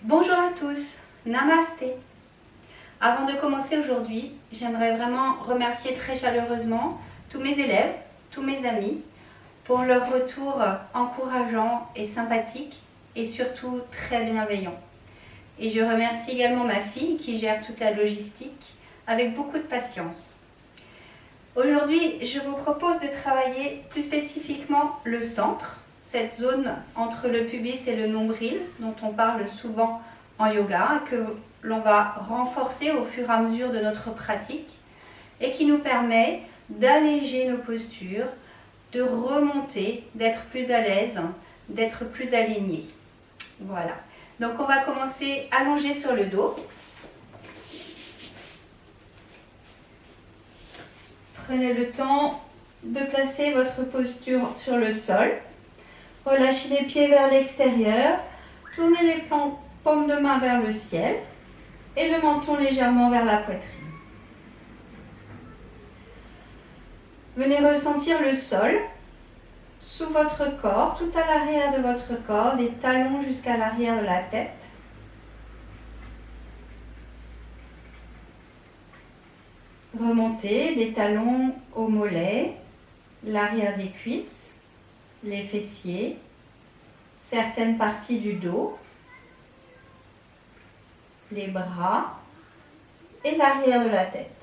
Bonjour à tous, Namasté. Avant de commencer aujourd'hui, j'aimerais vraiment remercier très chaleureusement tous mes élèves, tous mes amis pour leur retour encourageant et sympathique et surtout très bienveillant. Et je remercie également ma fille qui gère toute la logistique avec beaucoup de patience. Aujourd'hui, je vous propose de travailler plus spécifiquement le centre, cette zone entre le pubis et le nombril dont on parle souvent en yoga, que l'on va renforcer au fur et à mesure de notre pratique et qui nous permet d'alléger nos postures, de remonter, d'être plus à l'aise, d'être plus aligné. Voilà. Donc on va commencer allongé sur le dos. Prenez le temps de placer votre posture sur le sol. Relâchez les pieds vers l'extérieur. Tournez les paumes de main vers le ciel et le menton légèrement vers la poitrine. Venez ressentir le sol sous votre corps, tout à l'arrière de votre corps, des talons jusqu'à l'arrière de la tête. Remontez des talons aux mollets, l'arrière des cuisses, les fessiers, certaines parties du dos, les bras et l'arrière de la tête.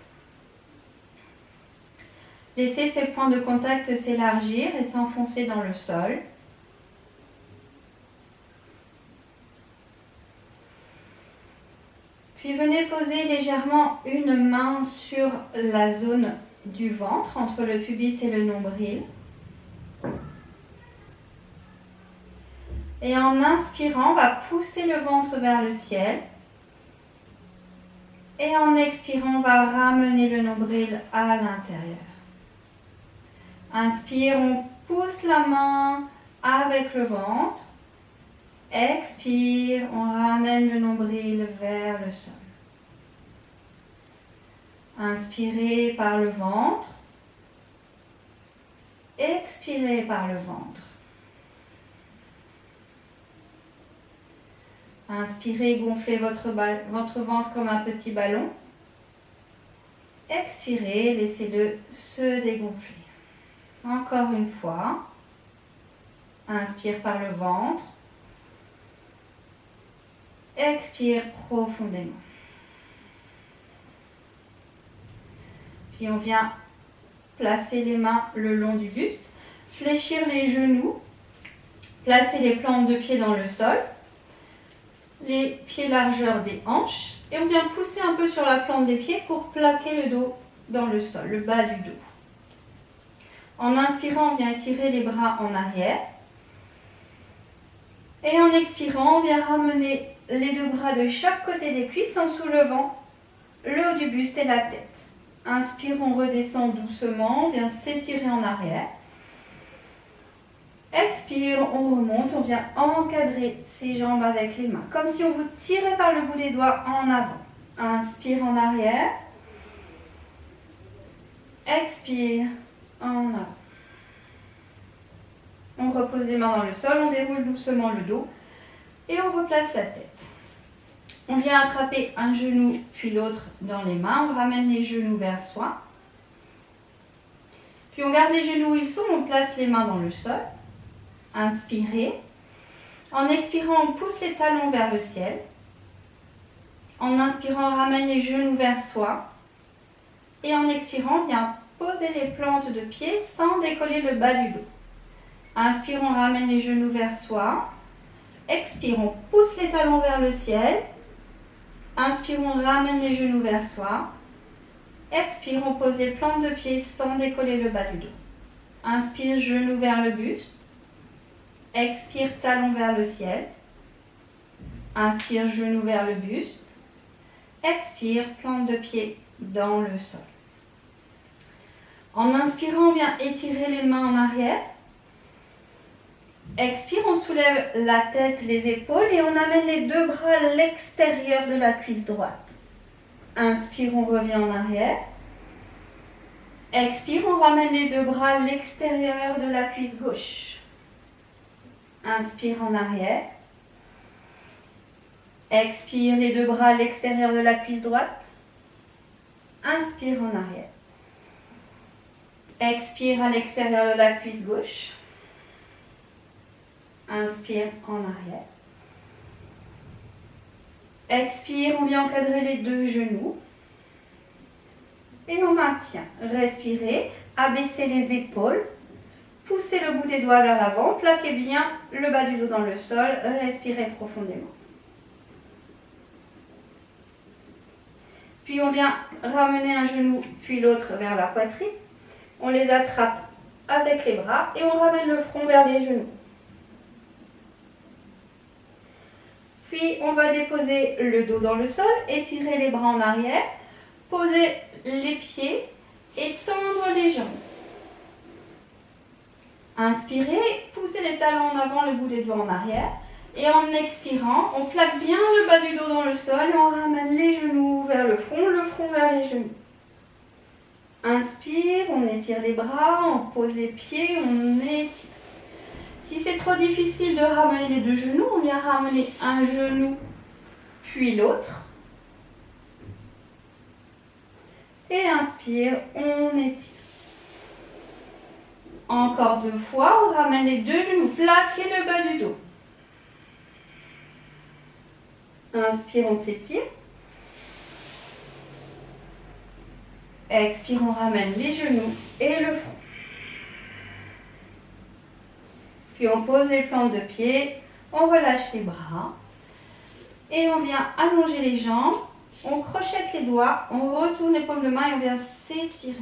Laissez ces points de contact s'élargir et s'enfoncer dans le sol. Puis venez poser légèrement une main sur la zone du ventre, entre le pubis et le nombril. Et en inspirant, on va pousser le ventre vers le ciel. Et en expirant, on va ramener le nombril à l'intérieur. Inspire, on pousse la main avec le ventre. Expire, on ramène le nombril vers le sol. Inspirez par le ventre. Expirez par le ventre. Inspirez, gonflez votre ventre comme un petit ballon. Expirez, laissez-le se dégonfler. Encore une fois. Inspire par le ventre. Expire profondément. Puis on vient placer les mains le long du buste, fléchir les genoux, placer les plantes de pied dans le sol, les pieds largeur des hanches, et on vient pousser un peu sur la plante des pieds pour plaquer le dos dans le sol, le bas du dos. En inspirant, on vient étirer les bras en arrière. Et en expirant, on vient ramener les deux bras de chaque côté des cuisses en soulevant le haut du buste et la tête. Inspire, on redescend doucement, on vient s'étirer en arrière. Expire, on remonte, on vient encadrer ses jambes avec les mains, comme si on vous tirait par le bout des doigts en avant. Inspire en arrière. Expire en avant. On repose les mains dans le sol, on déroule doucement le dos et on replace la tête. On vient attraper un genou puis l'autre dans les mains, on ramène les genoux vers soi. Puis on garde les genoux où ils sont, on place les mains dans le sol. Inspirez. En expirant, on pousse les talons vers le ciel. En inspirant, on ramène les genoux vers soi. Et en expirant, on vient poser les plantes de pied sans décoller le bas du dos. Inspire, on ramène les genoux vers soi. Expire, on pousse les talons vers le ciel. Inspire, on ramène les genoux vers soi. Expire, on pose les plantes de pied sans décoller le bas du dos. Inspire, genoux vers le buste. Expire, talons vers le ciel. Inspire, genoux vers le buste. Expire, plante de pied dans le sol. En inspirant, on vient étirer les mains en arrière. Expire, on soulève la tête, les épaules et on amène les deux bras à l'extérieur de la cuisse droite. Inspire, on revient en arrière. Expire, on ramène les deux bras à l'extérieur de la cuisse gauche. Inspire en arrière. Expire les deux bras à l'extérieur de la cuisse droite. Inspire en arrière. Expire à l'extérieur de la cuisse gauche. Inspire en arrière. Expire, on vient encadrer les deux genoux. Et on maintient. Respirez, abaissez les épaules. Poussez le bout des doigts vers l'avant. Plaquez bien le bas du dos dans le sol. Respirez profondément. Puis on vient ramener un genou puis l'autre vers la poitrine. On les attrape avec les bras et on ramène le front vers les genoux. Puis on va déposer le dos dans le sol, étirer les bras en arrière, poser les pieds et tendre les jambes. Inspirez, poussez les talons en avant, le bout des doigts en arrière. Et en expirant, on plaque bien le bas du dos dans le sol et on ramène les genoux vers le front vers les genoux. Inspire, on étire les bras, on pose les pieds, on étire. Si c'est trop difficile de ramener les deux genoux, on vient ramener un genou puis l'autre. Et inspire, on étire. Encore 2 fois, on ramène les deux genoux, plaquez le bas du dos. Inspire, on s'étire. Expire, on ramène les genoux et le front. Puis on pose les plantes de pied, on relâche les bras. Et on vient allonger les jambes, on crochette les doigts, on retourne les paumes de main et on vient s'étirer.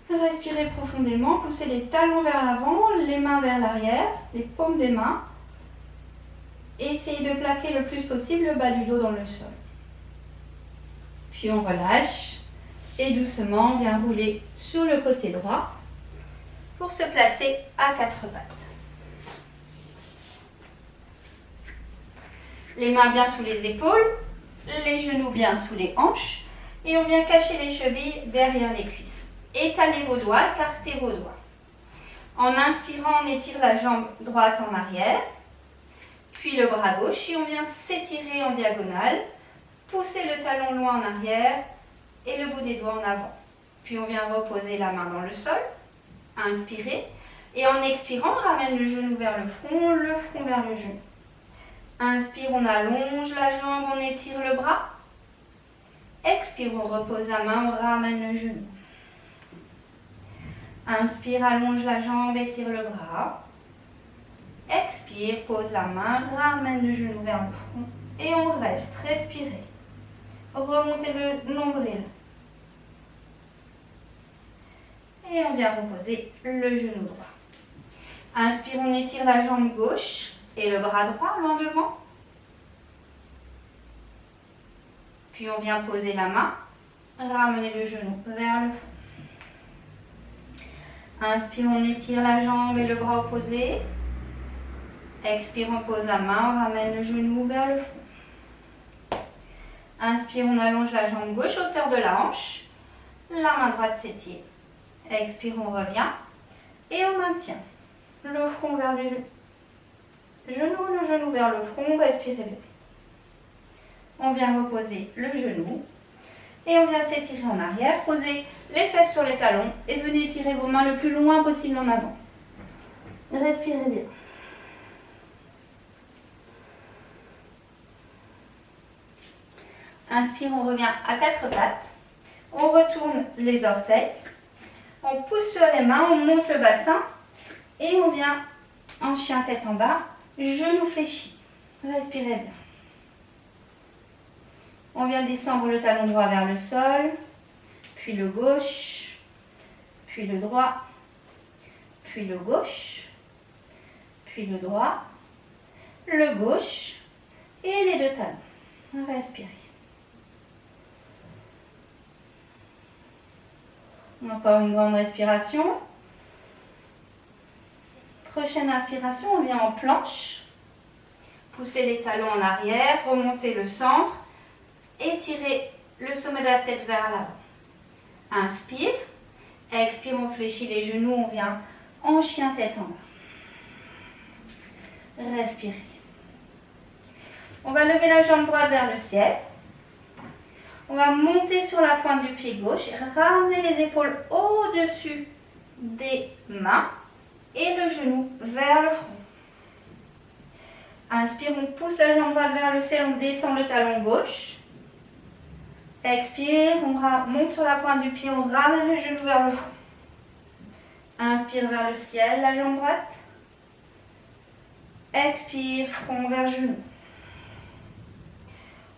Respirez profondément, poussez les talons vers l'avant, les mains vers l'arrière, les paumes des mains. Essayez de plaquer le plus possible le bas du dos dans le sol. Puis on relâche et doucement on vient rouler sur le côté droit pour se placer à 4 pattes. Les mains bien sous les épaules, les genoux bien sous les hanches et on vient cacher les chevilles derrière les cuisses. Étalez vos doigts, écartez vos doigts. En inspirant, on étire la jambe droite en arrière, puis le bras gauche et on vient s'étirer en diagonale. Poussez le talon loin en arrière et le bout des doigts en avant. Puis on vient reposer la main dans le sol. Inspirez. Et en expirant, on ramène le genou vers le front vers le genou. Inspire, on allonge la jambe, on étire le bras. Expire, on repose la main, on ramène le genou. Inspire, allonge la jambe, étire le bras. Expire, pose la main, ramène le genou vers le front. Et on reste, respirez. Remontez le nombril. Et on vient reposer le genou droit. Inspire, on étire la jambe gauche et le bras droit loin devant. Puis on vient poser la main, ramener le genou vers le fond. Inspire, on étire la jambe et le bras opposé. Expire, on pose la main, on ramène le genou vers le fond. Inspire, on allonge la jambe gauche, hauteur de la hanche. La main droite s'étire. Expire, on revient. Et on maintient. Le front vers le genou vers le front. Respirez bien. On vient reposer le genou. Et on vient s'étirer en arrière. Posez les fesses sur les talons. Et venez étirer vos mains le plus loin possible en avant. Respirez bien. Inspire, on revient à 4 pattes. On retourne les orteils. On pousse sur les mains, on monte le bassin. Et on vient en chien tête en bas, genoux fléchis. Respirez bien. On vient descendre le talon droit vers le sol. Puis le gauche. Puis le droit. Puis le gauche. Puis le droit. Le gauche. Et les deux talons. Respirez. Encore une grande respiration. Prochaine inspiration, on vient en planche. Poussez les talons en arrière, remontez le centre. Étirez le sommet de la tête vers l'avant. Inspire. Expire, on fléchit les genoux, on vient en chien tête en bas. Respirez. On va lever la jambe droite vers le ciel. On va monter sur la pointe du pied gauche, ramener les épaules au-dessus des mains et le genou vers le front. Inspire, on pousse la jambe droite vers le ciel, on descend le talon gauche. Expire, on monte sur la pointe du pied, on ramène le genou vers le front. Inspire vers le ciel, la jambe droite. Expire, front vers genou.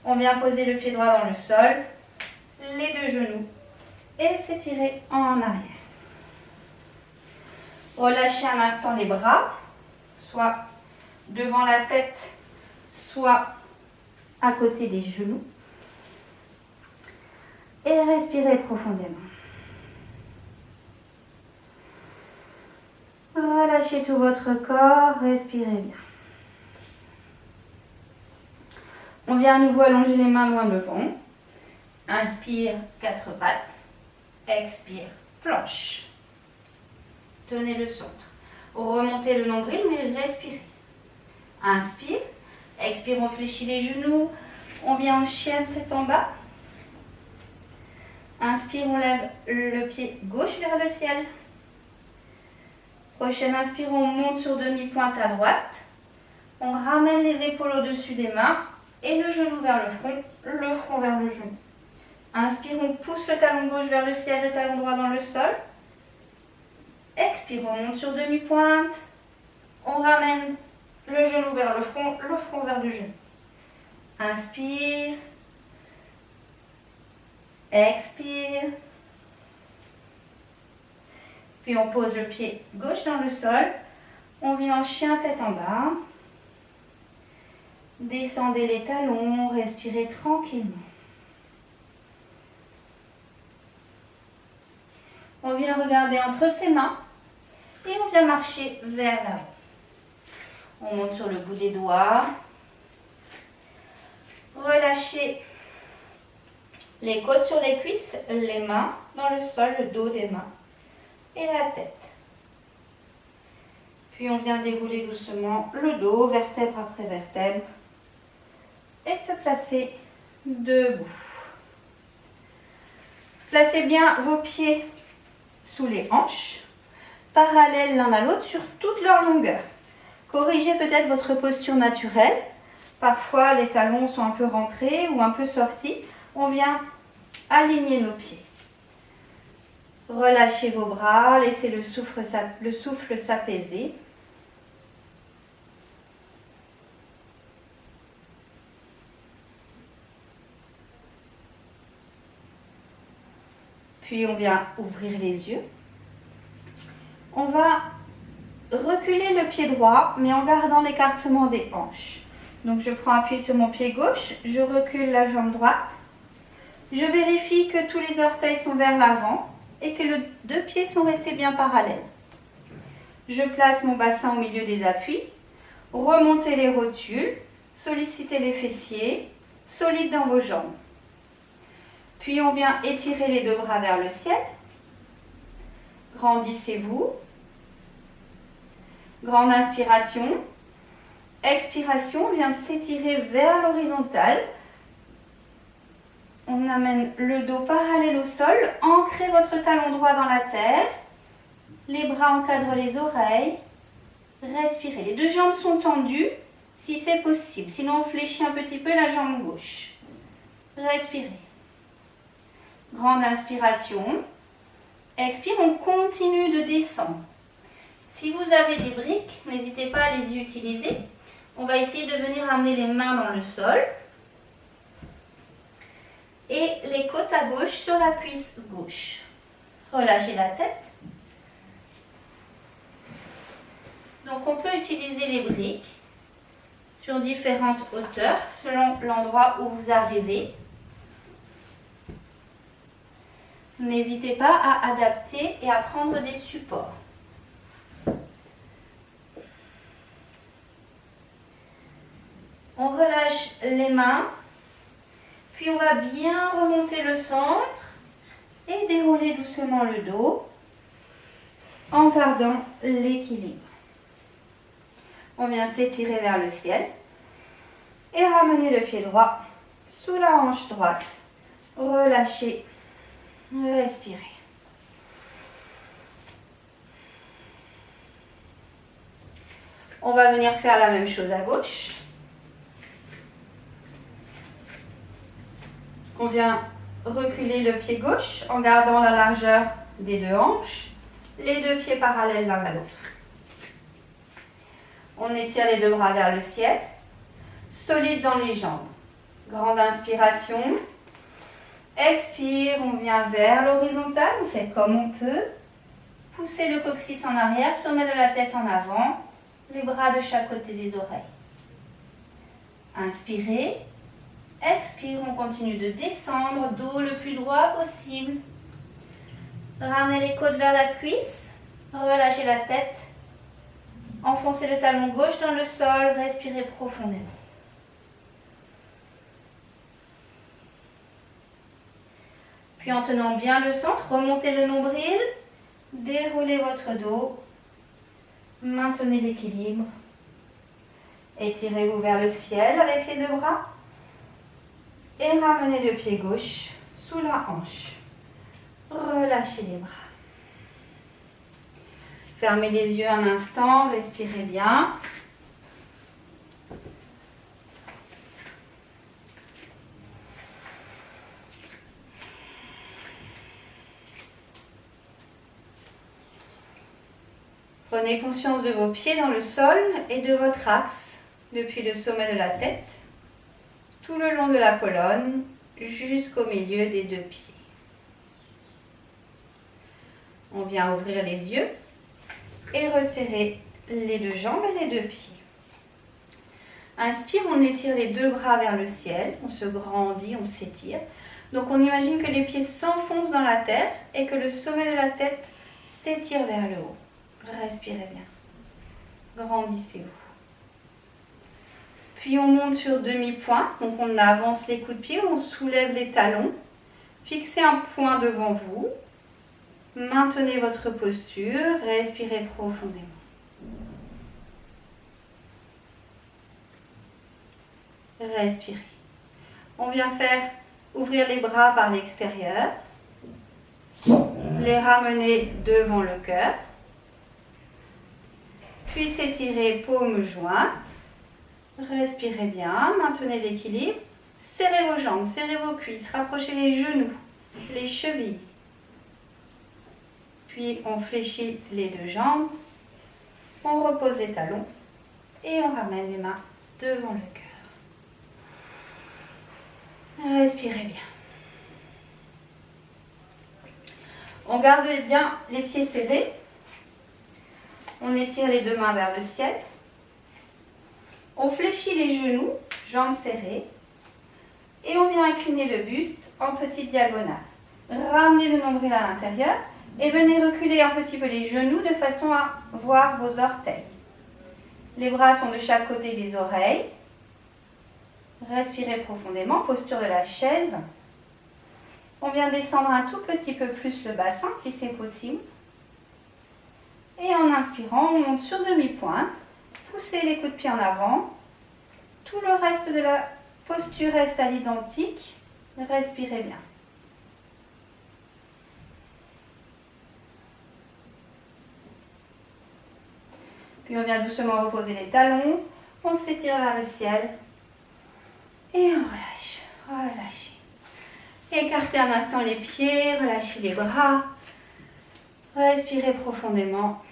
On vient poser le pied droit dans le sol, les deux genoux et s'étirer en arrière. Relâchez un instant les bras, soit devant la tête, soit à côté des genoux. Et respirez profondément. Relâchez tout votre corps, respirez bien. On vient à nouveau allonger les mains loin devant. Inspire, quatre pattes. Expire, planche. Tenez le centre. Remontez le nombril, mais respirez. Inspire. Expire, on fléchit les genoux. On vient en chienne, tête en bas. Inspire, on lève le pied gauche vers le ciel. Prochaine inspire, on monte sur demi-pointe à droite. On ramène les épaules au-dessus des mains et le genou vers le front vers le genou. Inspire, on pousse le talon gauche vers le ciel, le talon droit dans le sol. Expire, on monte sur demi-pointe. On ramène le genou vers le front vers le genou. Inspire. Expire. Puis on pose le pied gauche dans le sol. On vient en chien tête en bas. Descendez les talons, respirez tranquillement. On vient regarder entre ses mains et on vient marcher vers l'avant. On monte sur le bout des doigts. Relâchez les côtes sur les cuisses, les mains dans le sol, le dos des mains et la tête. Puis on vient dérouler doucement le dos, vertèbre après vertèbre, et se placer debout. Placez bien vos pieds sous les hanches, parallèles l'un à l'autre sur toute leur longueur. Corrigez peut-être votre posture naturelle. Parfois, les talons sont un peu rentrés ou un peu sortis. On vient aligner nos pieds. Relâchez vos bras, laissez le souffle s'apaiser. Puis on vient ouvrir les yeux. On va reculer le pied droit, mais en gardant l'écartement des hanches. Donc je prends appui sur mon pied gauche, je recule la jambe droite. Je vérifie que tous les orteils sont vers l'avant et que les deux pieds sont restés bien parallèles. Je place mon bassin au milieu des appuis. Remontez les rotules, sollicitez les fessiers, solides dans vos jambes. Puis on vient étirer les deux bras vers le ciel. Grandissez-vous. Grande inspiration. Expiration, on vient s'étirer vers l'horizontale. On amène le dos parallèle au sol. Ancrez votre talon droit dans la terre. Les bras encadrent les oreilles. Respirez. Les deux jambes sont tendues si c'est possible. Sinon, on fléchit un petit peu la jambe gauche. Respirez. Grande inspiration. Expire, on continue de descendre. Si vous avez des briques, n'hésitez pas à les y utiliser. On va essayer de venir amener les mains dans le sol. Et les côtes à gauche sur la cuisse gauche. Relâchez la tête. Donc on peut utiliser les briques sur différentes hauteurs selon l'endroit où vous arrivez. N'hésitez pas à adapter et à prendre des supports. On relâche les mains, puis on va bien remonter le centre et dérouler doucement le dos en gardant l'équilibre. On vient s'étirer vers le ciel et ramenez le pied droit sous la hanche droite. Relâchez. Respirez. On va venir faire la même chose à gauche. On vient reculer le pied gauche en gardant la largeur des deux hanches, les deux pieds parallèles l'un à l'autre. On étire les deux bras vers le ciel, solide dans les jambes. Grande inspiration. Expire, on vient vers l'horizontale, on fait comme on peut. Poussez le coccyx en arrière, sommet de la tête en avant, les bras de chaque côté des oreilles. Inspirez. Expire, on continue de descendre, dos le plus droit possible. Ramenez les côtes vers la cuisse, relâchez la tête. Enfoncez le talon gauche dans le sol, respirez profondément. Puis en tenant bien le centre, remontez le nombril, déroulez votre dos, maintenez l'équilibre. Étirez-vous vers le ciel avec les deux bras. Et ramenez le pied gauche sous la hanche. Relâchez les bras. Fermez les yeux un instant, respirez bien. Prenez conscience de vos pieds dans le sol et de votre axe depuis le sommet de la tête, tout le long de la colonne, jusqu'au milieu des deux pieds. On vient ouvrir les yeux et resserrer les deux jambes et les deux pieds. Inspire, on étire les deux bras vers le ciel, on se grandit, on s'étire. Donc on imagine que les pieds s'enfoncent dans la terre et que le sommet de la tête s'étire vers le haut. Respirez bien. Grandissez-vous. Puis on monte sur demi-pointe, donc on avance les coups de pied, on soulève les talons. Fixez un point devant vous. Maintenez votre posture, respirez profondément. Respirez. On vient faire ouvrir les bras par l'extérieur, les ramener devant le cœur, puis s'étirer paumes jointes. Respirez bien, maintenez l'équilibre, serrez vos jambes, serrez vos cuisses, rapprochez les genoux, les chevilles. Puis on fléchit les deux jambes, on repose les talons et on ramène les mains devant le cœur. Respirez bien. On garde bien les pieds serrés. On étire les deux mains vers le ciel. On fléchit les genoux, jambes serrées. Et on vient incliner le buste en petite diagonale. Ramenez le nombril à l'intérieur et venez reculer un petit peu les genoux de façon à voir vos orteils. Les bras sont de chaque côté des oreilles. Respirez profondément, posture de la chaise. On vient descendre un tout petit peu plus le bassin si c'est possible. Et en inspirant, on monte sur demi-pointe. Poussez les coups de pied en avant. Tout le reste de la posture reste à l'identique. Respirez bien. Puis on vient doucement reposer les talons. On s'étire vers le ciel. Et on relâche. Relâchez. Écartez un instant les pieds. Relâchez les bras. Respirez profondément.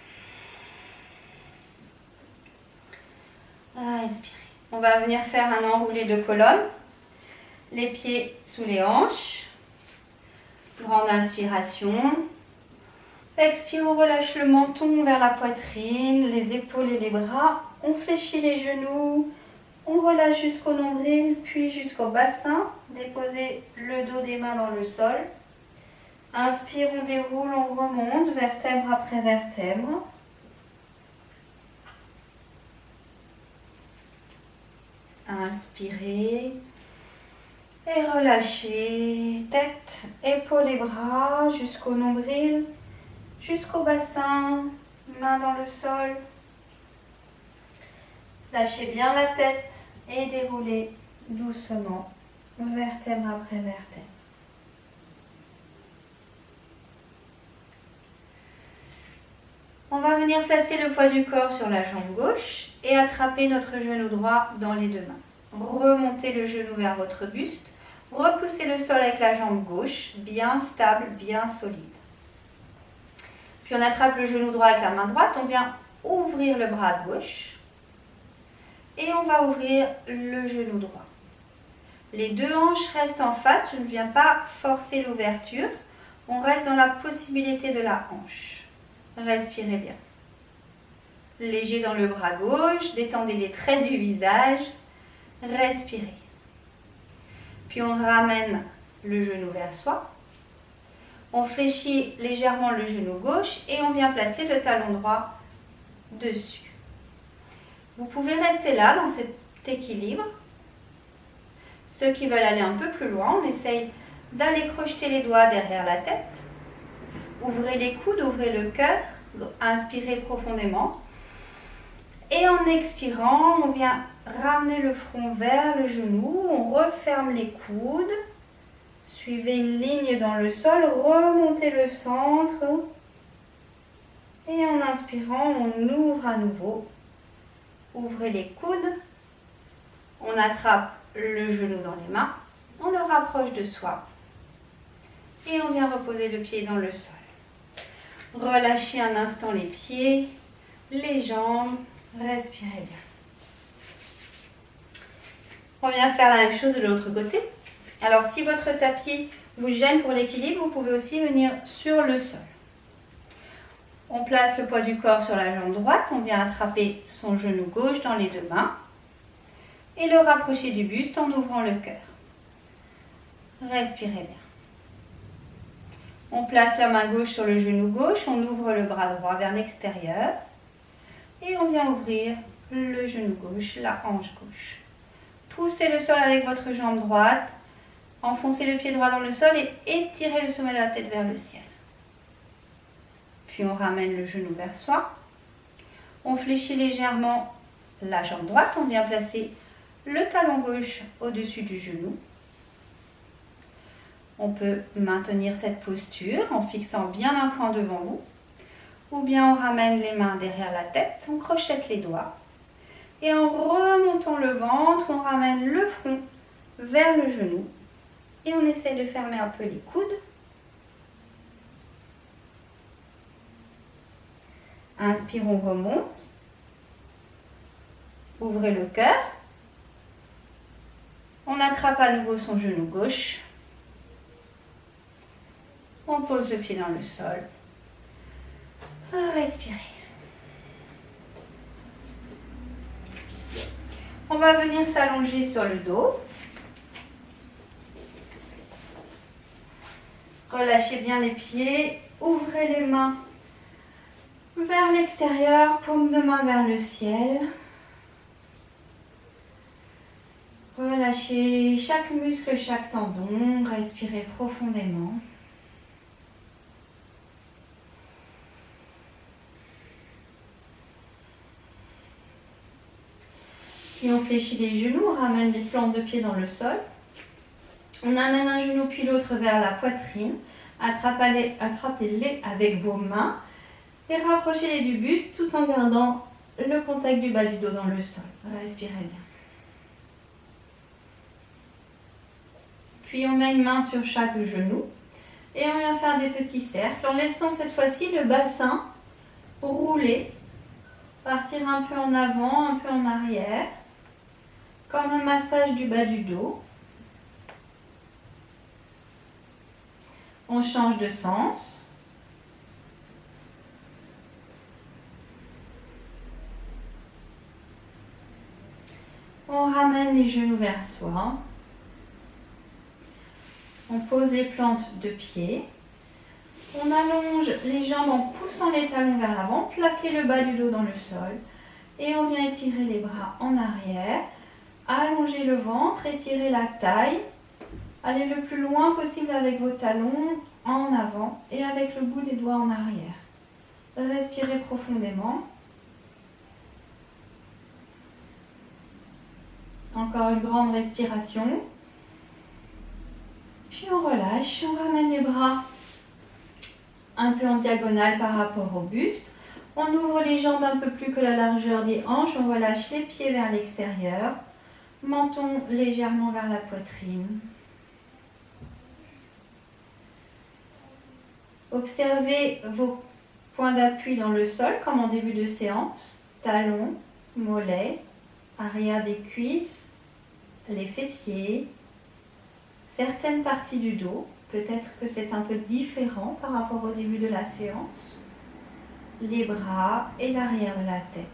Respirez. On va venir faire un enroulé de colonne. Les pieds sous les hanches. Grande inspiration. Expire, on relâche le menton vers la poitrine, les épaules et les bras. On fléchit les genoux. On relâche jusqu'au nombril, puis jusqu'au bassin. Déposez le dos des mains dans le sol. Inspire, on déroule, on remonte, vertèbre après vertèbre. Inspirez et relâchez. Tête, épaules et bras jusqu'au nombril, jusqu'au bassin, main dans le sol. Lâchez bien la tête et déroulez doucement, vertèbre après vertèbre. On va venir placer le poids du corps sur la jambe gauche et attraper notre genou droit dans les deux mains. Remontez le genou vers votre buste. Repoussez le sol avec la jambe gauche, bien stable, bien solide. Puis on attrape le genou droit avec la main droite. On vient ouvrir le bras gauche. Et on va ouvrir le genou droit. Les deux hanches restent en face. Je ne viens pas forcer l'ouverture. On reste dans la possibilité de la hanche. Respirez bien. Léger dans le bras gauche, détendez les traits du visage. Respirez. Puis on ramène le genou vers soi. On fléchit légèrement le genou gauche et on vient placer le talon droit dessus. Vous pouvez rester là dans cet équilibre. Ceux qui veulent aller un peu plus loin, on essaye d'aller crocheter les doigts derrière la tête. Ouvrez les coudes, ouvrez le cœur, inspirez profondément. Et en expirant, on vient ramener le front vers le genou, on referme les coudes. Suivez une ligne dans le sol, remontez le centre. Et en inspirant, on ouvre à nouveau. Ouvrez les coudes. On attrape le genou dans les mains. On le rapproche de soi. Et on vient reposer le pied dans le sol. Relâchez un instant les pieds, les jambes, respirez bien. On vient faire la même chose de l'autre côté. Alors si votre tapis vous gêne pour l'équilibre, vous pouvez aussi venir sur le sol. On place le poids du corps sur la jambe droite, on vient attraper son genou gauche dans les deux mains et le rapprocher du buste en ouvrant le cœur. Respirez bien. On place la main gauche sur le genou gauche, on ouvre le bras droit vers l'extérieur et on vient ouvrir le genou gauche, la hanche gauche. Poussez le sol avec votre jambe droite, enfoncez le pied droit dans le sol et étirez le sommet de la tête vers le ciel. Puis on ramène le genou vers soi. On fléchit légèrement la jambe droite, on vient placer le talon gauche au-dessus du genou. On peut maintenir cette posture en fixant bien un point devant vous. Ou bien on ramène les mains derrière la tête, on crochette les doigts. Et en remontant le ventre, on ramène le front vers le genou. Et on essaie de fermer un peu les coudes. Inspire, on remonte. Ouvrez le cœur. On attrape à nouveau son genou gauche. On pose le pied dans le sol. Respirez. On va venir s'allonger sur le dos. Relâchez bien les pieds. Ouvrez les mains vers l'extérieur, paume de main vers le ciel. Relâchez chaque muscle, chaque tendon. Respirez profondément. Puis on fléchit les genoux, on ramène les plantes de pied dans le sol. On amène un genou puis l'autre vers la poitrine. Attrapez-les avec vos mains et rapprochez-les du buste tout en gardant le contact du bas du dos dans le sol. Respirez bien. Puis on met une main sur chaque genou et on vient faire des petits cercles en laissant cette fois-ci le bassin rouler, partir un peu en avant, un peu en arrière, comme un massage du bas du dos. On change de sens. On ramène les genoux vers soi. On pose les plantes de pied. On allonge les jambes en poussant les talons vers l'avant. Plaquez le bas du dos dans le sol. Et on vient étirer les bras en arrière. Allongez le ventre, étirez la taille. Allez le plus loin possible avec vos talons en avant et avec le bout des doigts en arrière. Respirez profondément. Encore une grande respiration. Puis on relâche, on ramène les bras un peu en diagonale par rapport au buste. On ouvre les jambes un peu plus que la largeur des hanches. On relâche les pieds vers l'extérieur. Menton légèrement vers la poitrine. Observez vos points d'appui dans le sol comme en début de séance. Talons, mollets, arrière des cuisses, les fessiers, certaines parties du dos. Peut-être que c'est un peu différent par rapport au début de la séance. Les bras et l'arrière de la tête.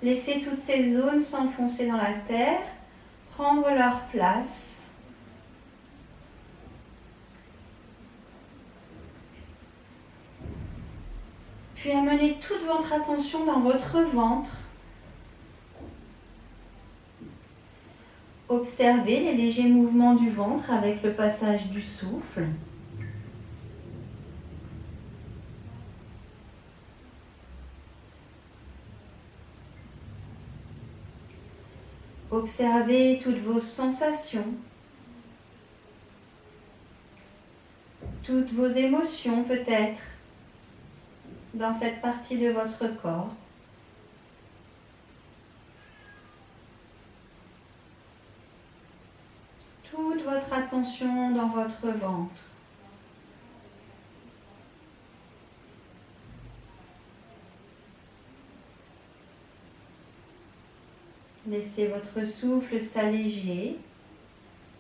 Laissez toutes ces zones s'enfoncer dans la terre, prendre leur place. Puis amenez toute votre attention dans votre ventre. Observez les légers mouvements du ventre avec le passage du souffle. Observez toutes vos sensations, toutes vos émotions peut-être dans cette partie de votre corps. Toute votre attention dans votre ventre. Laissez votre souffle s'alléger,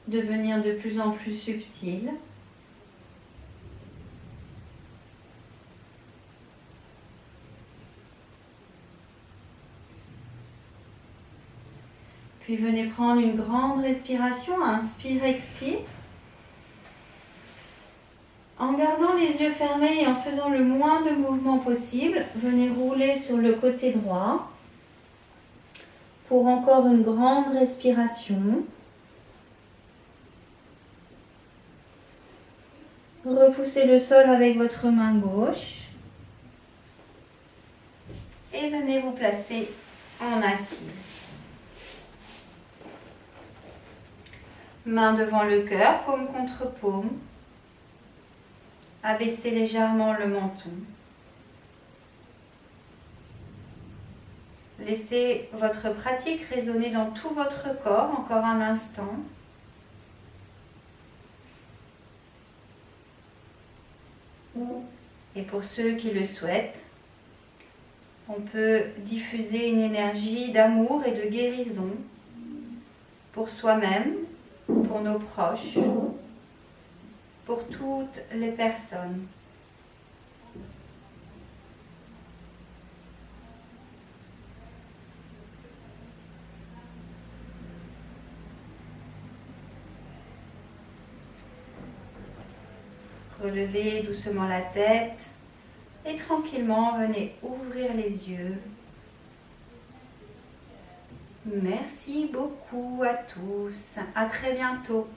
devenir de plus en plus subtil. Puis venez prendre une grande respiration, inspire, expire. En gardant les yeux fermés et en faisant le moins de mouvements possible, venez rouler sur le côté droit. Pour encore une grande respiration. Repoussez le sol avec votre main gauche. Et venez vous placer en assise. Main devant le cœur, paume contre paume. Abaissez légèrement le menton. Laissez votre pratique résonner dans tout votre corps, encore un instant. Et pour ceux qui le souhaitent, on peut diffuser une énergie d'amour et de guérison pour soi-même, pour nos proches, pour toutes les personnes. Relevez doucement la tête et tranquillement venez ouvrir les yeux. Merci beaucoup à tous. À très bientôt.